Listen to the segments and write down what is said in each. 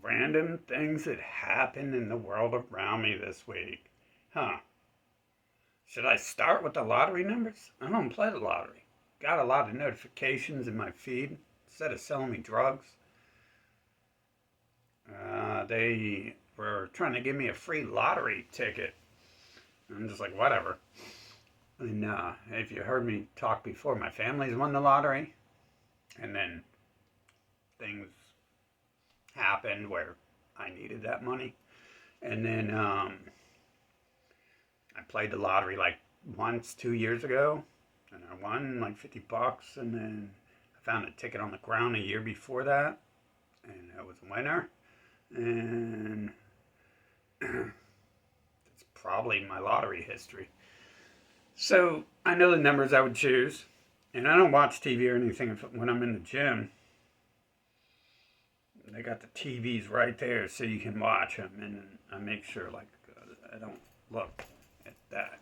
random things that happened in the world around me this week. Huh. Should I start with the lottery numbers? I don't play the lottery. Got a lot of notifications in my feed. Instead of selling me drugs, they were trying to give me a free lottery ticket. I'm just like, whatever. And if you heard me talk before, my family's won the lottery. And then things happened where I needed that money. And then I played the lottery like once 2 years ago. And I won like $50. And then I found a ticket on the ground a year before that. And I was a winner. And it's probably my lottery history. So I know the numbers I would choose, and I don't watch TV or anything when I'm in the gym. They got the TVs right there so you can watch them, and I make sure like I don't look at that.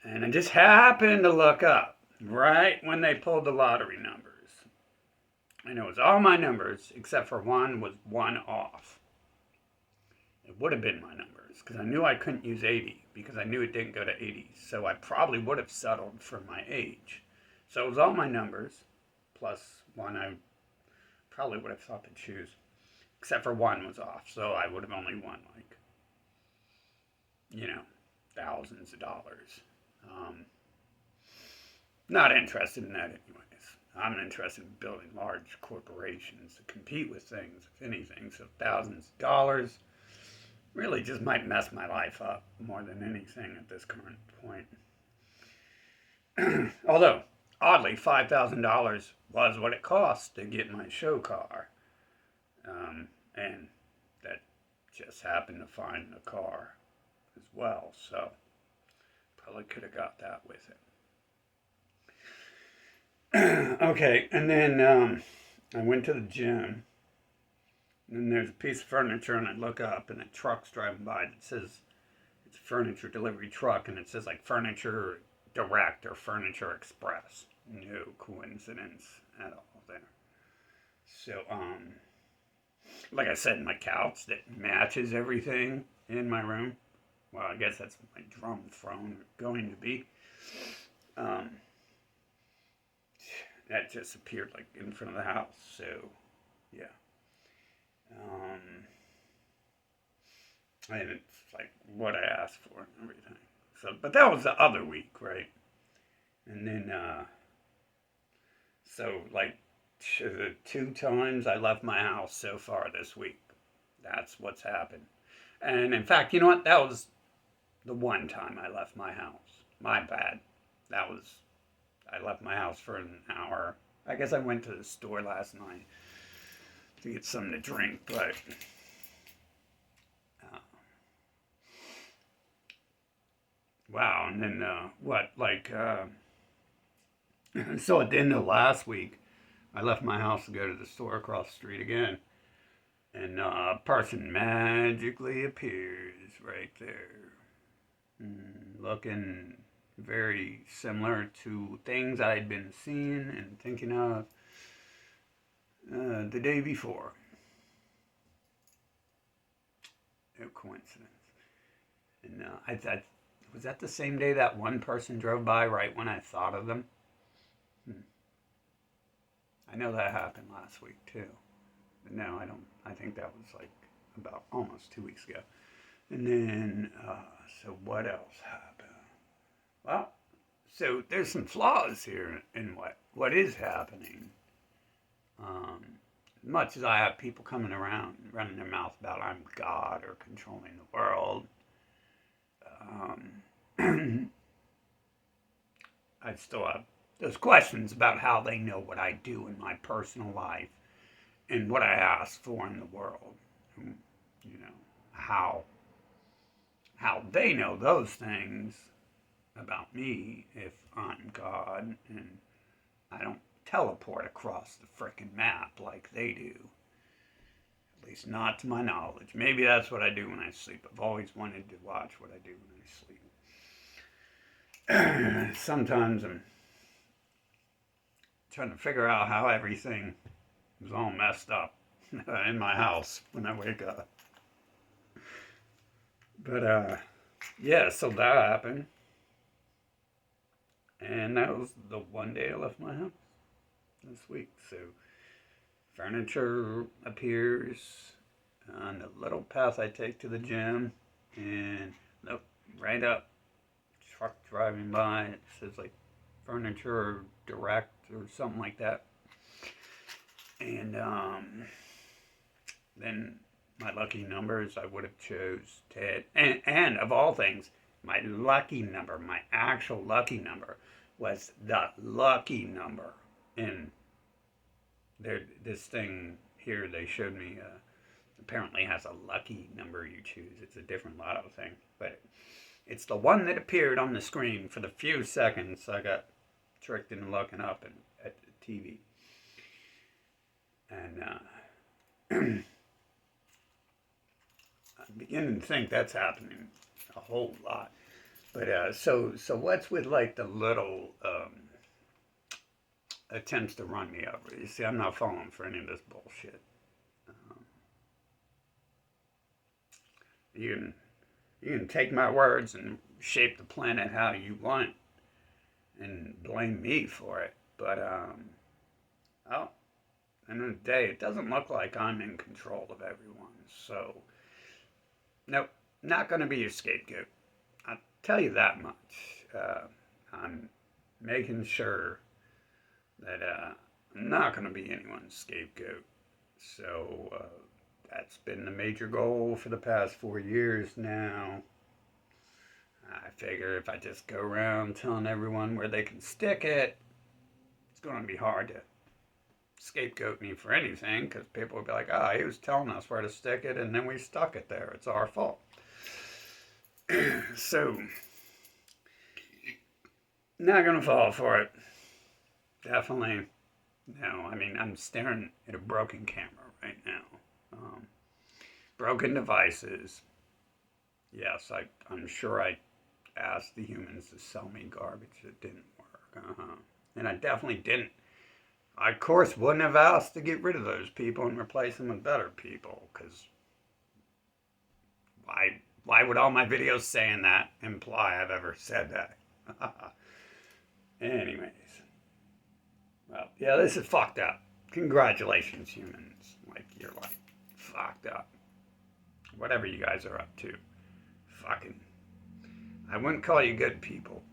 And I just happened to look up right when they pulled the lottery numbers. And it was all my numbers except for one was one off. It would have been my numbers because I knew I couldn't use 80 because I knew it didn't go to 80. So I probably would have settled for my age. So it was all my numbers plus one I probably would have thought to choose. Except for one was off. So I would have only won like, thousands of dollars. Not interested in that anyways. I'm interested in building large corporations to compete with things, if anything. So thousands of dollars really just might mess my life up more than anything at this current point. Although, oddly, $5,000 was what it cost to get my show car. And that just happened to find the car as well. So, probably could have got that with it. Okay, and then I went to the gym. And there's a piece of furniture, and I look up, and a truck's driving by that says it's a furniture delivery truck, and it says like Furniture Direct or Furniture Express. No coincidence at all there. So, like I said, my couch that matches everything in my room. Well, I guess that's my drum throne going to be. That just appeared like in front of the house. So, yeah. And it's like what I asked for and everything. So, but that was the other week, right? And then, so like 2 times I left my house so far this week. That's what's happened. And in fact, you know what? That was the one time I left my house. My bad. I left my house for an hour. I guess I went to the store last night to get something to drink, but wow. And then so at the end of last week, I left my house to go to the store across the street again, and a person magically appears right there, looking very similar to things I'd been seeing and thinking of the day before. No coincidence. And I was that the same day that one person drove by right when I thought of them? I know that happened last week too. But no, I don't. I think that was like about almost 2 weeks ago. And then, so what else happened? Well, so there's some flaws here in what is happening. Much as I have people coming around running their mouth about I'm God or controlling the world, I still have those questions about how they know what I do in my personal life and what I ask for in the world. How they know those things about me if I'm God and I don't teleport across the frickin' map like they do. At least not to my knowledge. Maybe that's what I do when I sleep. I've always wanted to watch what I do when I sleep. Sometimes I'm trying to figure out how everything was all messed up in my house when I wake up. But yeah, so that happened, and that was the one day I left my house this week. So furniture appears on the little path I take to the gym, and look right up, truck driving by. It says like furniture direct or something like that, and then my lucky numbers I would have chose Ted, and of all things, my lucky number, my actual lucky number, was the lucky number in this thing here they showed me. Apparently has a lucky number you choose. It's a different lotto thing, but it's the one that appeared on the screen for the few seconds I got tricked into looking up at the TV. And I'm beginning to think that's happening a whole lot. But so what's with like the little attempts to run me over? You see, I'm not falling for any of this bullshit. You can take my words and shape the planet how you want and blame me for it. But well, end of the day, it doesn't look like I'm in control of everyone. So nope, not going to be your scapegoat. I'll tell you that much. I'm making sure that I'm not going to be anyone's scapegoat. So that's been the major goal for the past 4 years now. I figure if I just go around telling everyone where they can stick it, it's going to be hard to scapegoat me for anything, because people will be like, he was telling us where to stick it and then we stuck it there. It's our fault. So, not going to fall for it. Definitely. No, I mean, I'm staring at a broken camera right now. Broken devices. Yes, I'm sure I asked the humans to sell me garbage that didn't work. And I definitely didn't. I, of course, wouldn't have asked to get rid of those people and replace them with better people, because why would all my videos saying that imply I've ever said that? Anyways. Well, yeah, this is fucked up. Congratulations, humans. Like, you're like fucked up. Whatever you guys are up to. Fucking. I wouldn't call you good people.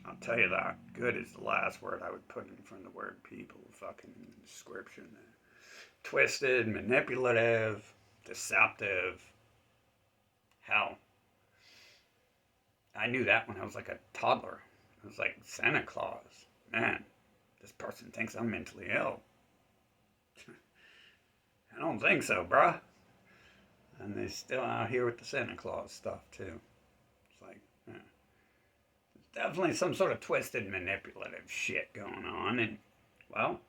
I'll tell you that. Good is the last word I would put in front of the word people. Fucking description. Twisted, manipulative, deceptive. Hell. I knew that when I was like a toddler. I was like Santa Claus. Man, this person thinks I'm mentally ill. I don't think so, bruh. And they're still out here with the Santa Claus stuff, too. It's like, yeah. There's definitely some sort of twisted, manipulative shit going on. And, well,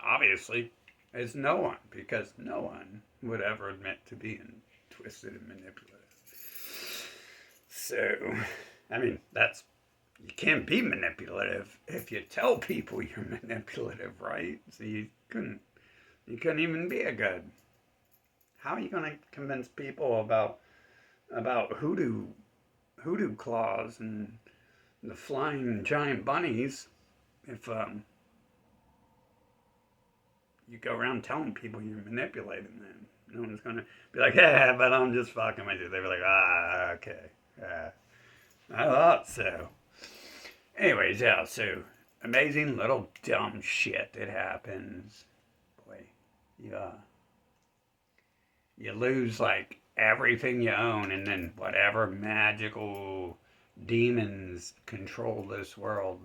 obviously, it's no one, because no one would ever admit to being twisted and manipulative. So, I mean, you can't be manipulative if you tell people you're manipulative, right? So you couldn't even be a good. How are you going to convince people about hoodoo claws and the flying giant bunnies if you go around telling people you're manipulating them? No one's going to be like, yeah, but I'm just fucking with you. They'll be like, okay. I thought so. Anyways, yeah, so amazing little dumb shit that happens. Boy, you lose like everything you own, and then whatever magical demons control this world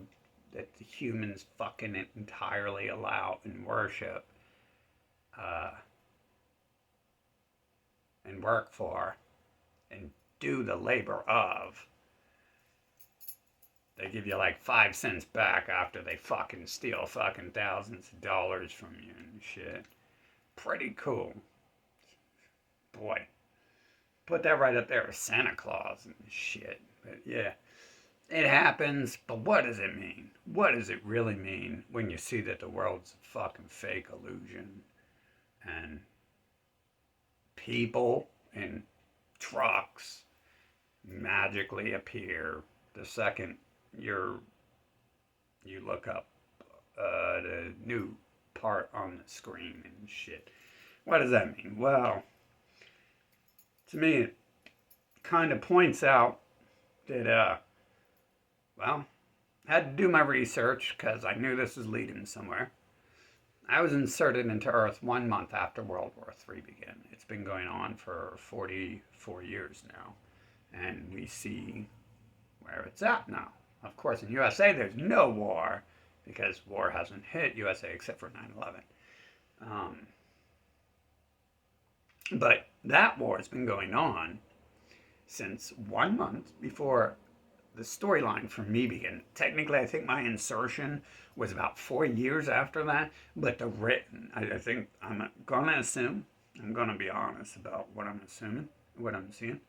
that the humans fucking entirely allow and worship and work for and do the labor of. They give you like 5 cents back after they fucking steal fucking thousands of dollars from you and shit. Pretty cool. Boy. Put that right up there with Santa Claus and shit. But yeah, it happens, but what does it mean? What does it really mean when you see that the world's a fucking fake illusion? And people in trucks magically appear the second you look up the new part on the screen and shit. What does that mean? Well, to me, it kind of points out that, well, I had to do my research because I knew this was leading somewhere. I was inserted into Earth 1 month after World War III began. It's been going on for 44 years now, and we see where it's at now. Of course, in USA, there's no war because war hasn't hit USA except for 9/11. But that war has been going on since 1 month before the storyline for me began. Technically, I think my insertion was about 4 years after that, but the written, I think I'm gonna assume, I'm gonna be honest about what I'm assuming, what I'm seeing,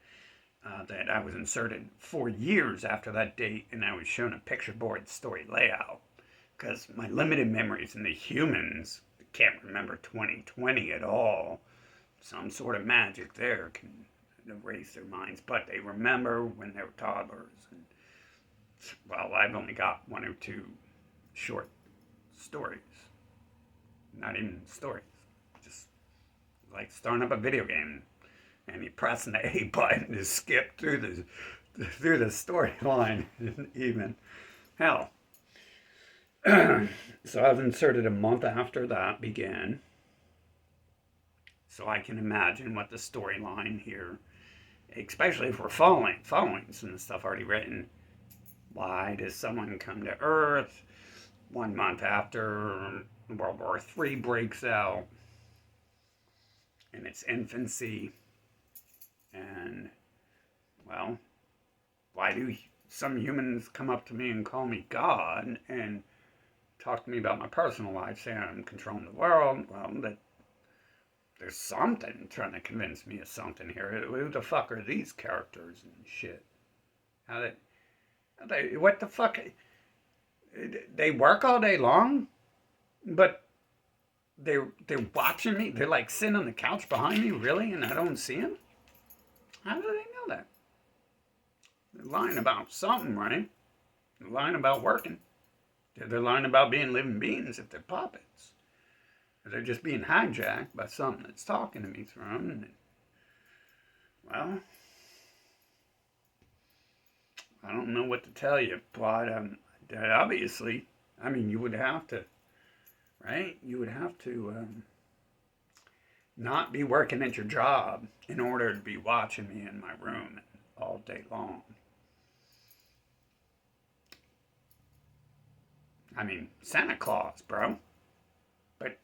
that I was inserted 4 years after that date, and I was shown a picture board story layout, because my limited memories and the humans can't remember 2020 at all. Some sort of magic there can erase their minds, but they remember when they were toddlers. And, well, I've only got 1 or 2 short stories. Not even stories. Just like starting up a video game and you pressing the A button to skip through the storyline even. Hell. So I was inserted a month after that began. So I can imagine what the storyline here, especially if we're following some stuff already written. Why does someone come to Earth 1 month after World War III breaks out in its infancy? And, well, why do some humans come up to me and call me God and talk to me about my personal life, saying I'm controlling the world? Well, there's something trying to convince me of something here. Who the fuck are these characters and shit? What the fuck? They work all day long, but they're watching me. They're like sitting on the couch behind me, really, and I don't see them. How do they know that? They're lying about something, right? They're lying about working. They're lying about being living beings if they're puppets. Or they're just being hijacked by something that's talking to me through them. And, well, I don't know what to tell you, but obviously, I mean, you would have to, right? You would have to not be working at your job in order to be watching me in my room all day long. I mean, Santa Claus, bro. But,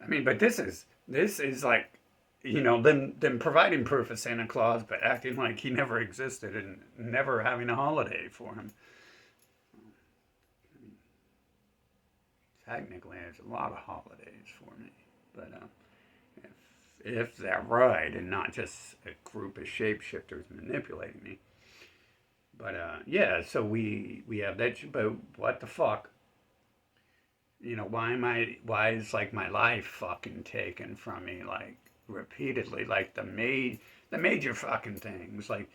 I mean, but this is like, you know, them providing proof of Santa Claus, but acting like he never existed and never having a holiday for him. Technically, there's a lot of holidays for me, but if they're right and not just a group of shapeshifters manipulating me. But yeah, so we have that. But what the fuck? You know, why is like my life fucking taken from me like repeatedly, like the major fucking things, like.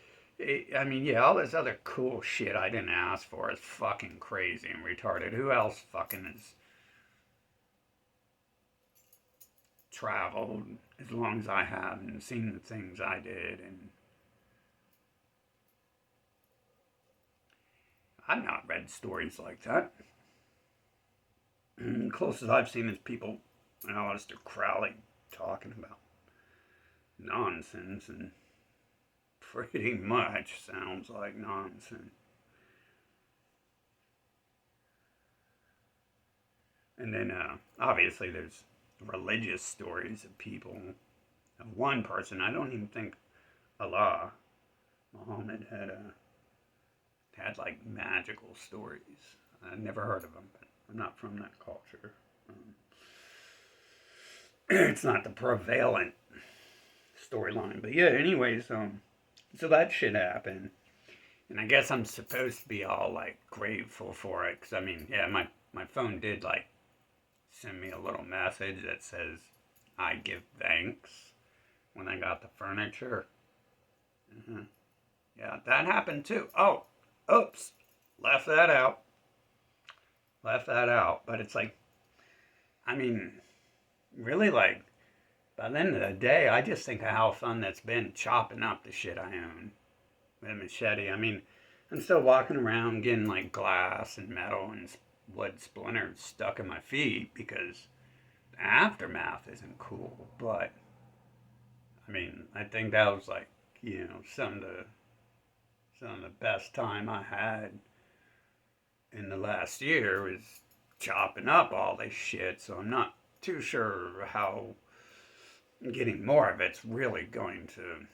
I mean, yeah, all this other cool shit I didn't ask for is fucking crazy and retarded. Who else fucking has traveled as long as I have and seen the things I did? And I've not read stories like that. The closest I've seen is people, Aleister Crowley, talking about nonsense, and pretty much sounds like nonsense. And then, obviously, there's religious stories of people. One person, I don't even think Muhammad had like magical stories. I've never heard of them, but I'm not from that culture. It's not the prevalent storyline. But yeah, anyways, so that shit happened. And I guess I'm supposed to be all like grateful for it. Because I mean, yeah, my phone did like send me a little message that says, I give thanks. when I got the furniture. Hmm. Yeah, that happened too. Oh, oops, left that out. Left that out. But it's like, I mean, really, like, by the end of the day, I just think of how fun that's been chopping up the shit I own with a machete. I mean, I'm still walking around getting like glass and metal and wood splinters stuck in my feet because the aftermath isn't cool. But I mean, I think that was like, some of the best time I had in the last year was chopping up all this shit. So I'm not too sure how getting more of it's really going to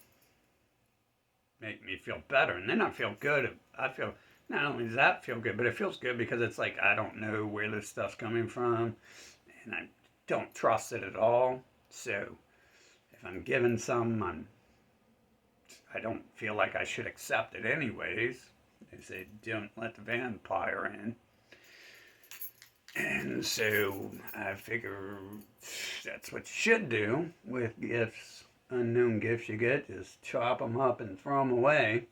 make me feel better. And then I feel good. I feel not only does that feel good, but it feels good because it's like I don't know where this stuff's coming from, and I don't trust it at all. So if I'm given some, I don't feel like I should accept it anyways. They say don't let the vampire in. And so I figure that's what you should do with gifts, unknown gifts you get. Just chop them up and throw them away.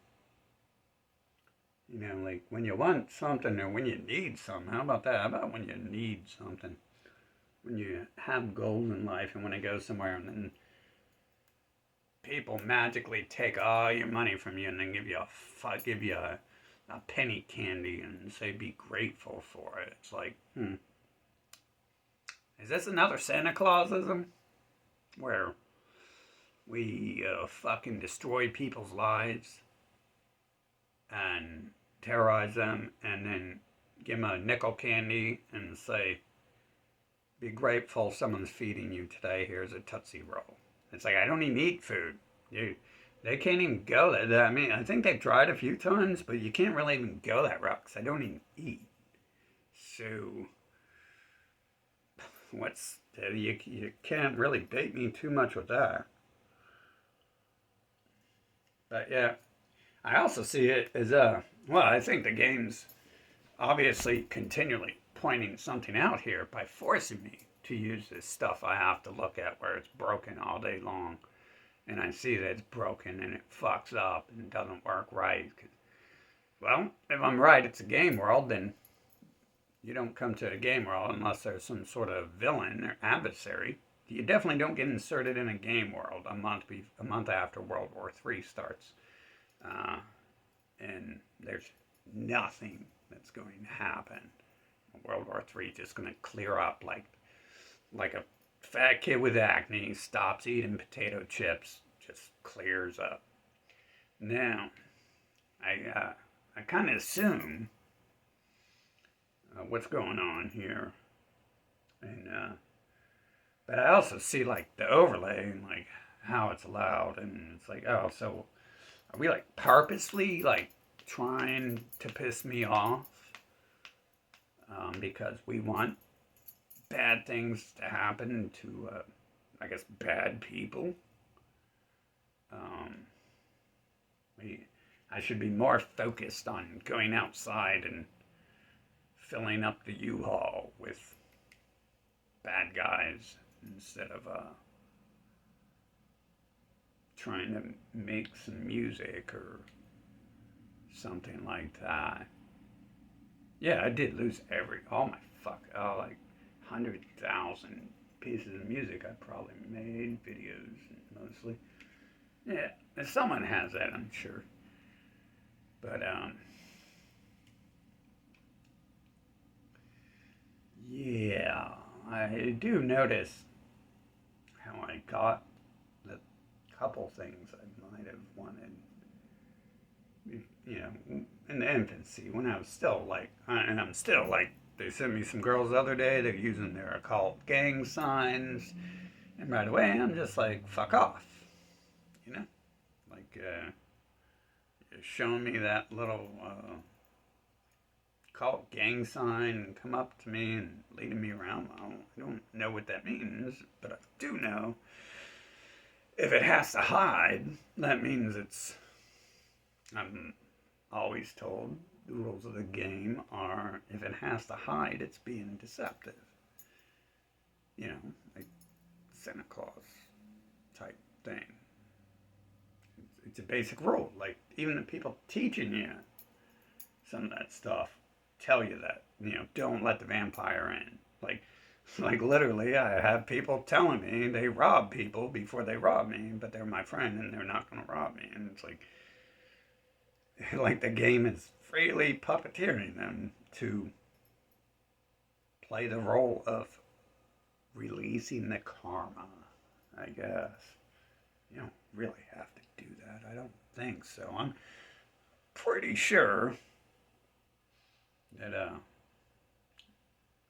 Like when you want something or when you need something. How about that? How about when you need something? When you have goals in life and want to go somewhere and then people magically take all your money from you and then give you a penny candy and say be grateful for it. It's like, is this another Santa Clausism where we fucking destroy people's lives and terrorize them and then give them a nickel candy and say, be grateful someone's feeding you today. Here's a Tootsie Roll. It's like, I don't even eat food. They can't even go there. I mean, I think they've tried a few times, but you can't really even go that route because I don't even eat. So, you can't really bait me too much with that. But yeah, I also see it as I think the game's obviously continually pointing something out here by forcing me to use this stuff I have to look at where it's broken all day long. And I see that it's broken and it fucks up and doesn't work right. Well, if I'm right, it's a game world, then you don't come to a game world unless there's some sort of villain or adversary. You definitely don't get inserted in a game world a month after World War III starts. And there's nothing that's going to happen. World War III is just going to clear up like a fat kid with acne stops eating potato chips, just clears up. Now, I kind of assume what's going on here, and but I also see like the overlay and like how it's allowed, and it's like, oh, so are we like purposely like trying to piss me off because we want bad things to happen to, I guess, bad people? I should be more focused on going outside and filling up the U-Haul with bad guys instead of trying to make some music or something like that. Yeah, I did lose like 100,000 pieces of music I probably made, videos mostly. Yeah, if someone has that, I'm sure. But, yeah, I do notice how I got the couple things I might have wanted, in the infancy when I was still like, and I'm still like, they sent me some girls the other day, they're using their occult gang signs, and right away I'm just like, fuck off, you know? Like, you're showing me that little cult gang sign and come up to me and leading me around. I don't know what that means, but I do know if it has to hide, that means I'm always told the rules of the game are if it has to hide, it's being deceptive. Like Santa Claus type thing. It's a basic rule. Like, even the people teaching you some of that stuff tell you that, don't let the vampire in. Like literally, I have people telling me they rob people before they rob me, but they're my friend and they're not going to rob me. And it's like the game is freely puppeteering them to play the role of releasing the karma, I guess. You don't really have to do that. I don't think so. I'm pretty sure that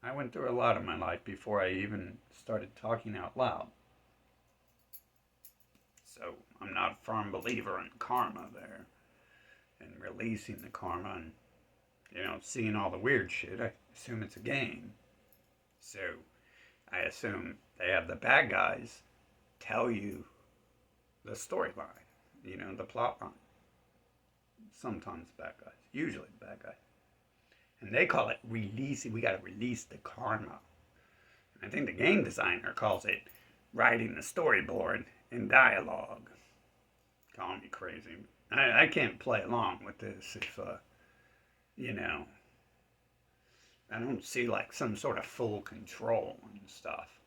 I went through a lot of my life before I even started talking out loud. So I'm not a firm believer in karma there and releasing the karma and, seeing all the weird shit. I assume it's a game. So I assume they have the bad guys tell you the storyline, the plot line. Sometimes bad guys, usually bad guys. And they call it releasing. We got to release the karma. And I think the game designer calls it writing the storyboard in dialogue. Calling me crazy. I can't play along with this if, I don't see like some sort of full control and stuff.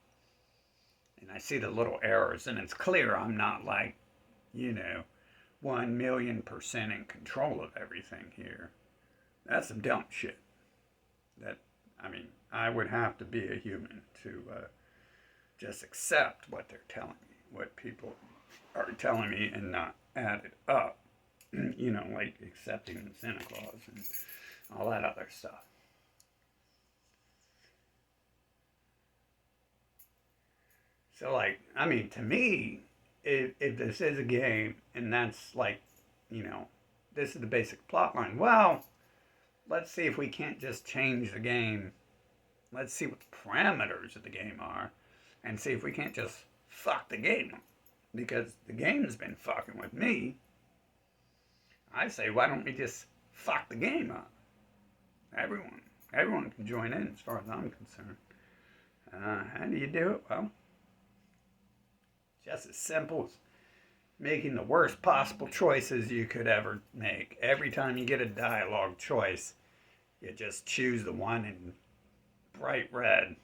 And I see the little errors, and it's clear I'm not like, 1,000,000% in control of everything here. That's some dumb shit. I would have to be a human to just accept what they're telling me, what people are telling me, and not add it up. Like accepting Santa Claus and all that other stuff. So, to me, if this is a game and that's this is the basic plot line, well, let's see if we can't just change the game. Let's see what the parameters of the game are and see if we can't just fuck the game up. Because the game's been fucking with me. I say, why don't we just fuck the game up? Everyone can join in as far as I'm concerned. How do you do it? Well, just as simple as making the worst possible choices you could ever make. Every time you get a dialogue choice, you just choose the one in bright red.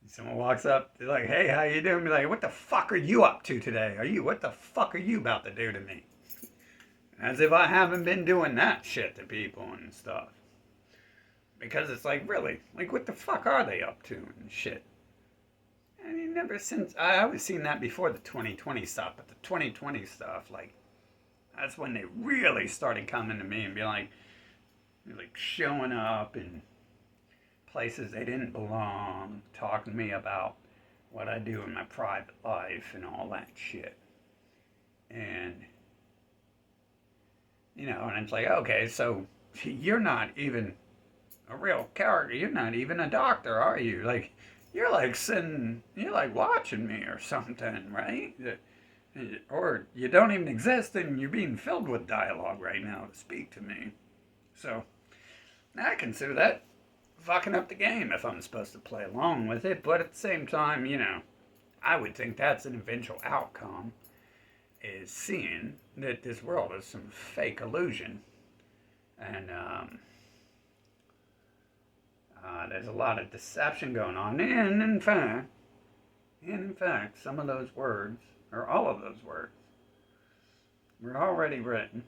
Someone walks up, they're like, hey, how you doing? Be like, what the fuck are you up to today? What the fuck are you about to do to me? As if I haven't been doing that shit to people and stuff. Because it's like, really, what the fuck are they up to and shit? I always seen that before the 2020 stuff, but the 2020 stuff, that's when they really started coming to me and be like showing up in places they didn't belong, talking to me about what I do in my private life and all that shit. And, and it's like, okay, so you're not even a real character. You're not even a doctor, are you? You're watching me or something, right? Or you don't even exist and you're being filled with dialogue right now to speak to me. So, I consider that fucking up the game if I'm supposed to play along with it. But at the same time, I would think that's an eventual outcome, is seeing that this world is some fake illusion. And, there's a lot of deception going on. And in fact, some of those words, or all of those words, were already written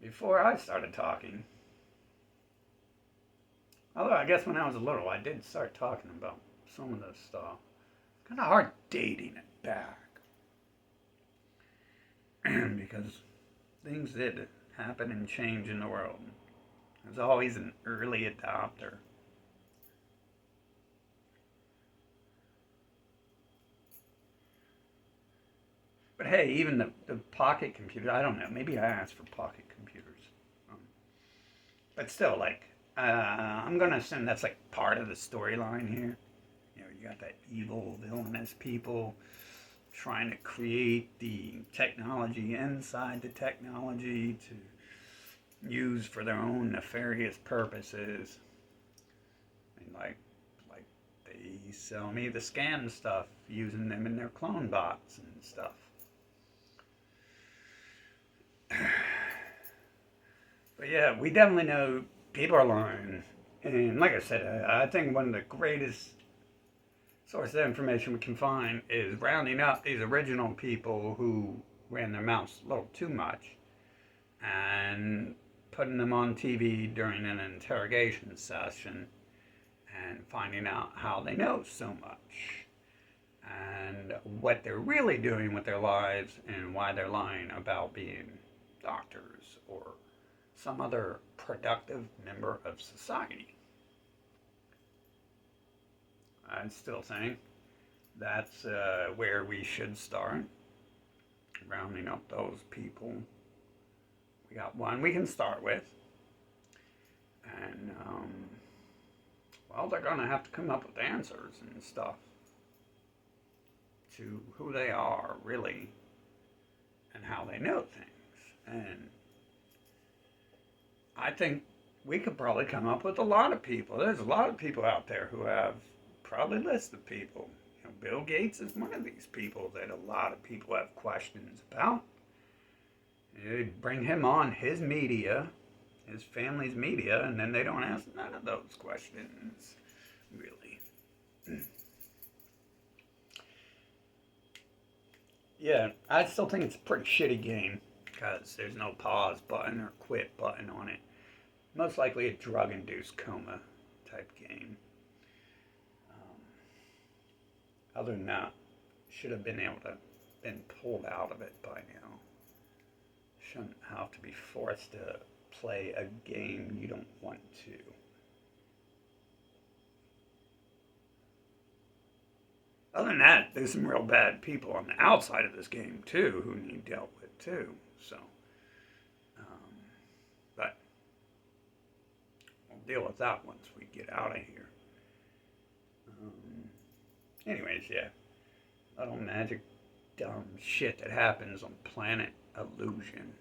before I started talking. Although I guess when I was little, I did start talking about some of this stuff. It's kind of hard dating it back. Because things did happen and change in the world. I was always an early adopter. But hey, even the pocket computer, I don't know, maybe I asked for pocket computers. But still, I'm going to assume that's part of the storyline here. You got that evil, villainous people trying to create the technology inside the technology to use for their own nefarious purposes. Like they sell me the scam stuff using them in their clone bots and stuff. But yeah, we definitely know people are lying. And like I said, I think one of the greatest sources of information we can find is rounding up these original people who ran their mouths a little too much and putting them on TV during an interrogation session and finding out how they know so much and what they're really doing with their lives and why they're lying about being doctors or some other productive member of society. I'm still saying that's where we should start, rounding up those people. We got one we can start with, and well, they're going to have to come up with answers and stuff to who they are really and how they know things. And I think we could probably come up with a lot of people. There's a lot of people out there who have probably lists of people. You know, Bill Gates is one of these people that a lot of people have questions about. You'd bring him on his media, his family's media, and then they don't ask none of those questions, really. Yeah, I still think it's a pretty shitty game because there's no pause button or quit button on it. Most likely a drug-induced coma type game. Other than that, should have been able to been pulled out of it by now. Shouldn't have to be forced to play a game you don't want to. Other than that, there's some real bad people on the outside of this game too who need dealt with too. So, but we'll deal with that once we get out of here. Anyways, yeah, little magic dumb shit that happens on Planet Illusion.